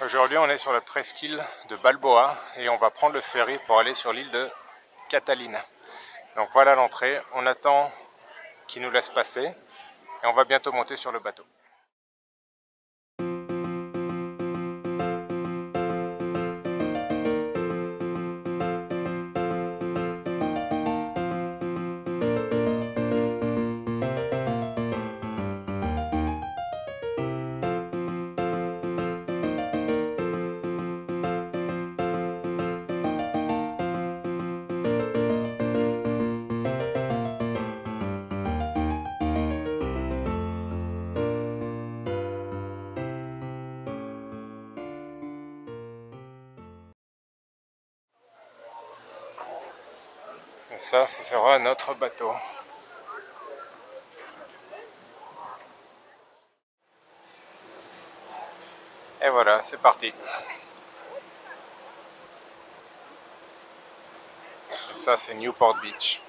Aujourd'hui, on est sur la presqu'île de Balboa et on va prendre le ferry pour aller sur l'île de Catalina. Donc voilà l'entrée, on attend qu'ils nous laissent passer et on va bientôt monter sur le bateau. Et ça, ce sera notre bateau. Et voilà, c'est parti. Et ça, c'est Newport Beach.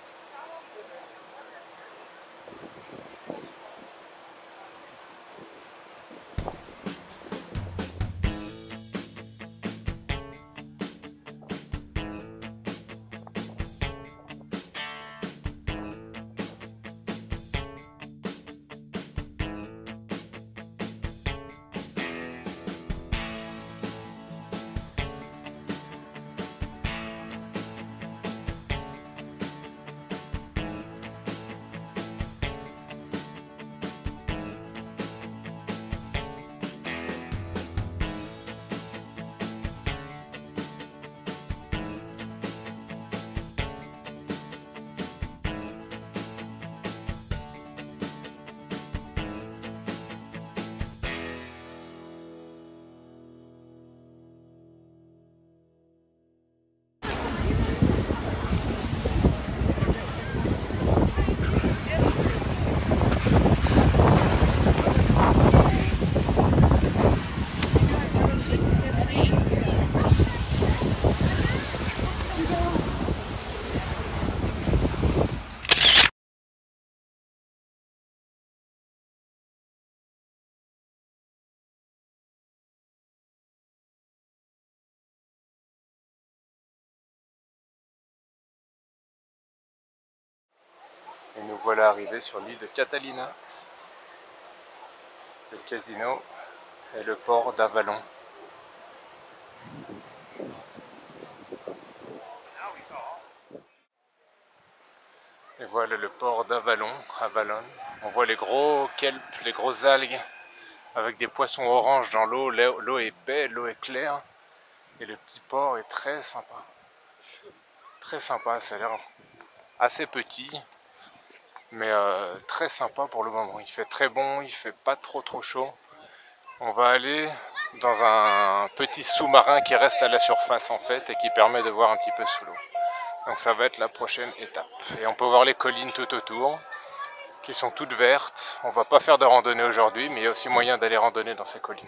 Et nous voilà arrivés sur l'île de Catalina, le casino et le port d'Avalon. Et voilà le port d'Avalon, Avalon. On voit les gros kelps, les grosses algues avec des poissons oranges dans l'eau. L'eau est belle, l'eau est claire et le petit port est très sympa. Très sympa, ça a l'air assez petit, mais très sympa pour le moment. Il fait très bon, il fait pas trop chaud. On va aller dans un petit sous-marin qui reste à la surface en fait et qui permet de voir un petit peu sous l'eau. Donc ça va être la prochaine étape. Et on peut voir les collines tout autour qui sont toutes vertes. On va pas faire de randonnée aujourd'hui, mais il y a aussi moyen d'aller randonner dans ces collines.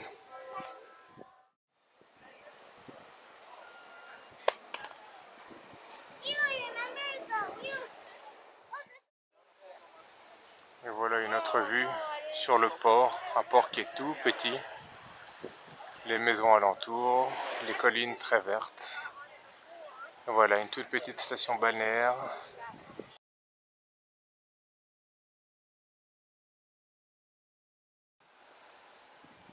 Et voilà une autre vue sur le port, un port qui est tout petit, les maisons alentours, les collines très vertes. Et voilà une toute petite station balnéaire.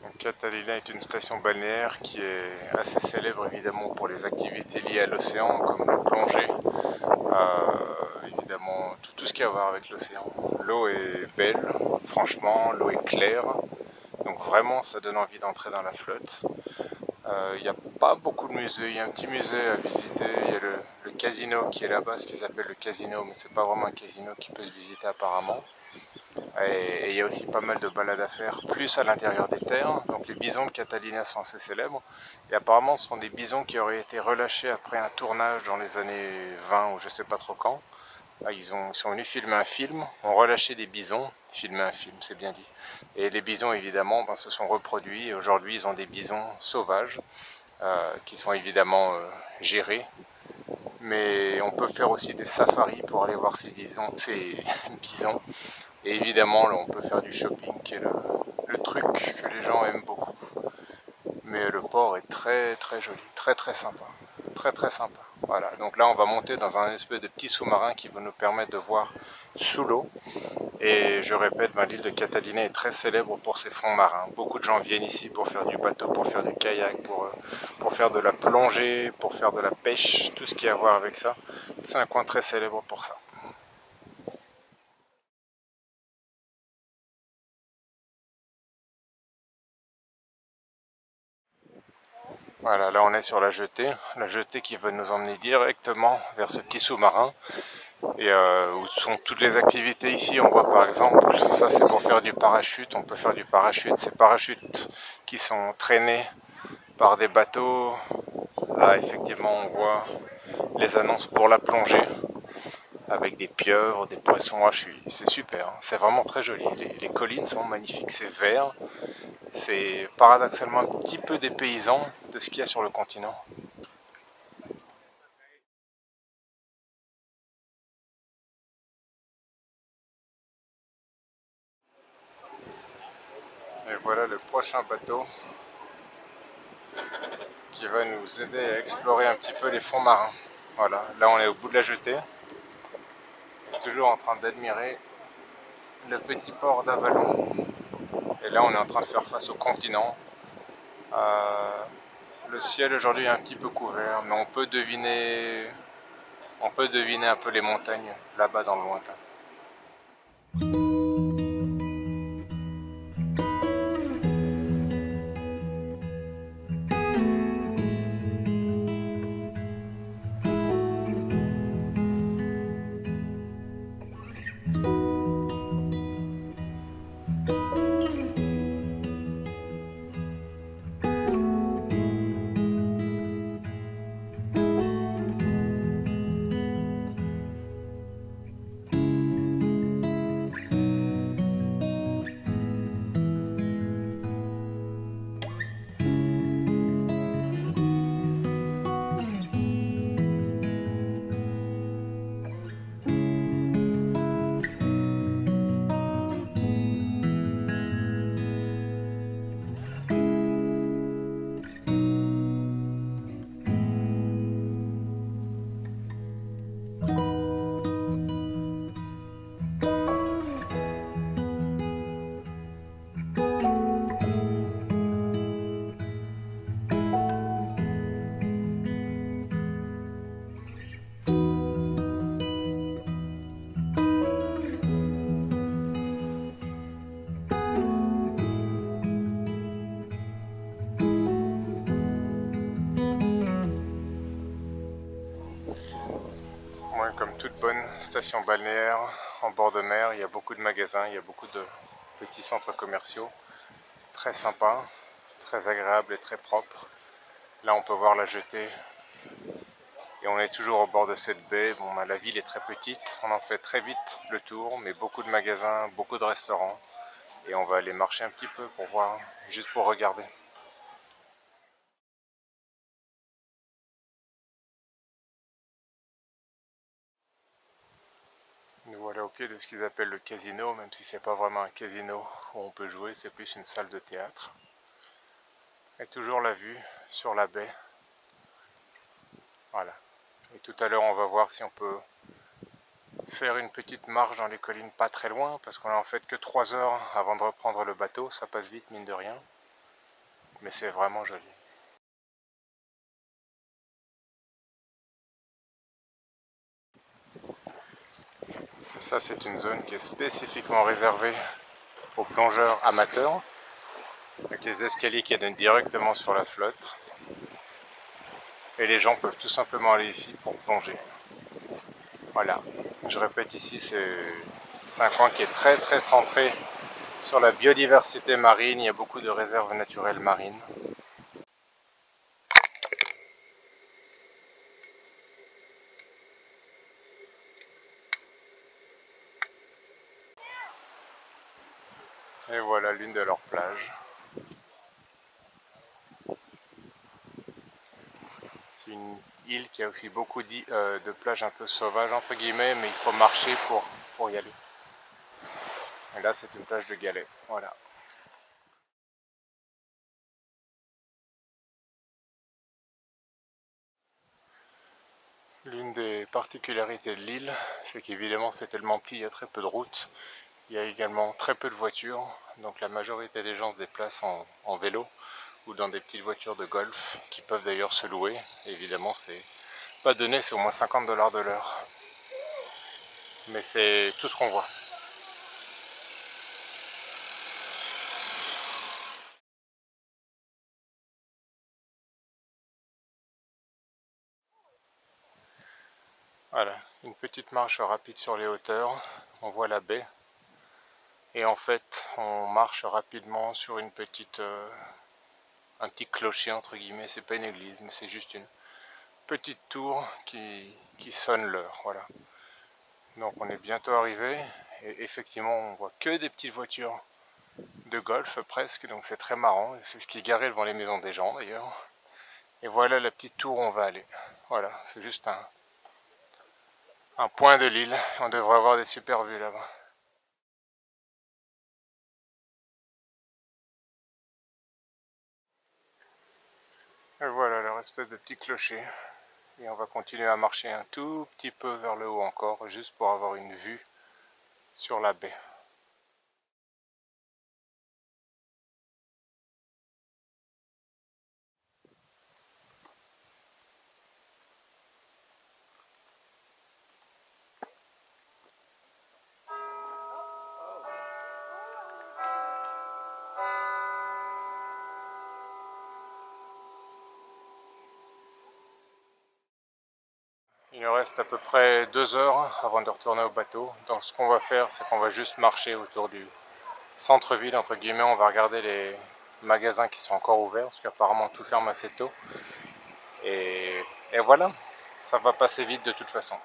Donc, Catalina est une station balnéaire qui est assez célèbre évidemment pour les activités liées à l'océan comme la plongée, évidemment tout ce qui a à voir avec l'océan. L'eau est belle, franchement, l'eau est claire, donc vraiment ça donne envie d'entrer dans la flotte. Il n'y a pas beaucoup de musées, il y a un petit musée à visiter, il y a le casino qui est là-bas, ce qu'ils appellent le casino, mais c'est pas vraiment un casino qui peut se visiter apparemment. Et il y a aussi pas mal de balades à faire, plus à l'intérieur des terres. Donc les bisons de Catalina sont assez célèbres. Et apparemment ce sont des bisons qui auraient été relâchés après un tournage dans les années 20 ou je sais pas trop quand. Ils sont venus filmer un film, ont relâché des bisons, filmer un film c'est bien dit. Et les bisons évidemment se sont reproduits et aujourd'hui ils ont des bisons sauvages qui sont évidemment gérés. Mais on peut faire aussi des safaris pour aller voir ces bisons. Et évidemment, là, on peut faire du shopping, qui est le truc que les gens aiment beaucoup. mais le port est très très joli, très très sympa, très très sympa. Voilà, donc là on va monter dans un espèce de petit sous-marin qui va nous permettre de voir sous l'eau. Et je répète, l'île de Catalina est très célèbre pour ses fonds marins. Beaucoup de gens viennent ici pour faire du bateau, pour faire du kayak, pour faire de la plongée, pour faire de la pêche, tout ce qui a à voir avec ça. C'est un coin très célèbre pour ça. Voilà, là on est sur la jetée qui va nous emmener directement vers ce petit sous-marin. Et où sont toutes les activités ici. On voit par exemple, ça c'est pour faire du parachute, on peut faire du parachute, ces parachutes qui sont traînés par des bateaux. Là effectivement on voit les annonces pour la plongée avec des pieuvres, des poissons, c'est super, hein. C'est vraiment très joli, les collines sont magnifiques, c'est vert, c'est paradoxalement un petit peu dépaysant de ce qu'il y a sur le continent. Et voilà le prochain bateau qui va nous aider à explorer un petit peu les fonds marins. Voilà, là on est au bout de la jetée, toujours en train d'admirer le petit port d'Avalon. Et là on est en train de faire face au continent. Le ciel aujourd'hui est un petit peu couvert, mais on peut deviner un peu les montagnes là-bas dans le lointain. Moi, comme toute bonne station balnéaire en bord de mer, il y a beaucoup de magasins, il y a beaucoup de petits centres commerciaux, très sympas, très agréables et très propres. Là, on peut voir la jetée et on est toujours au bord de cette baie. Bon, la ville est très petite, on en fait très vite le tour, mais beaucoup de magasins, beaucoup de restaurants. Et on va aller marcher un petit peu pour voir, juste pour regarder. Nous voilà au pied de ce qu'ils appellent le casino, même si c'est pas vraiment un casino où on peut jouer, c'est plus une salle de théâtre. Et toujours la vue sur la baie. Voilà. Et tout à l'heure, on va voir si on peut faire une petite marche dans les collines pas très loin, parce qu'on a en fait que 3 heures avant de reprendre le bateau, ça passe vite mine de rien, mais c'est vraiment joli. Et ça, c'est une zone qui est spécifiquement réservée aux plongeurs amateurs, avec les escaliers qui donnent directement sur la flotte. Et les gens peuvent tout simplement aller ici pour plonger. Voilà, je répète ici, c'est un coin qui est très très centré sur la biodiversité marine, il y a beaucoup de réserves naturelles marines. Et voilà l'une de leurs plages. C'est une île qui a aussi beaucoup de plages un peu sauvages entre guillemets, mais il faut marcher pour y aller. Et là c'est une plage de galets, voilà. L'une des particularités de l'île, c'est qu'évidemment c'est tellement petit, il y a très peu de routes. Il y a également très peu de voitures, donc la majorité des gens se déplacent en vélo ou dans des petites voitures de golf qui peuvent d'ailleurs se louer. Évidemment c'est pas donné, c'est au moins 50 $ de l'heure. Mais c'est tout ce qu'on voit. Voilà, une petite marche rapide sur les hauteurs, on voit la baie. Et en fait, on marche rapidement sur un petit clocher entre guillemets, c'est pas une église, mais c'est juste une petite tour qui sonne l'heure, voilà. Donc on est bientôt arrivé, et effectivement on voit que des petites voitures de golf presque, donc c'est très marrant, c'est ce qui est garé devant les maisons des gens d'ailleurs. Et voilà la petite tour où on va aller. Voilà, c'est juste un point de l'île, on devrait avoir des super vues là-bas. Et voilà leur espèce de petit clocher. Et on va continuer à marcher un tout petit peu vers le haut encore, juste pour avoir une vue sur la baie. Il nous reste à peu près 2 heures avant de retourner au bateau. Donc ce qu'on va faire, c'est qu'on va juste marcher autour du centre-ville, entre guillemets. On va regarder les magasins qui sont encore ouverts, parce qu'apparemment tout ferme assez tôt. Et voilà, ça va passer vite de toute façon.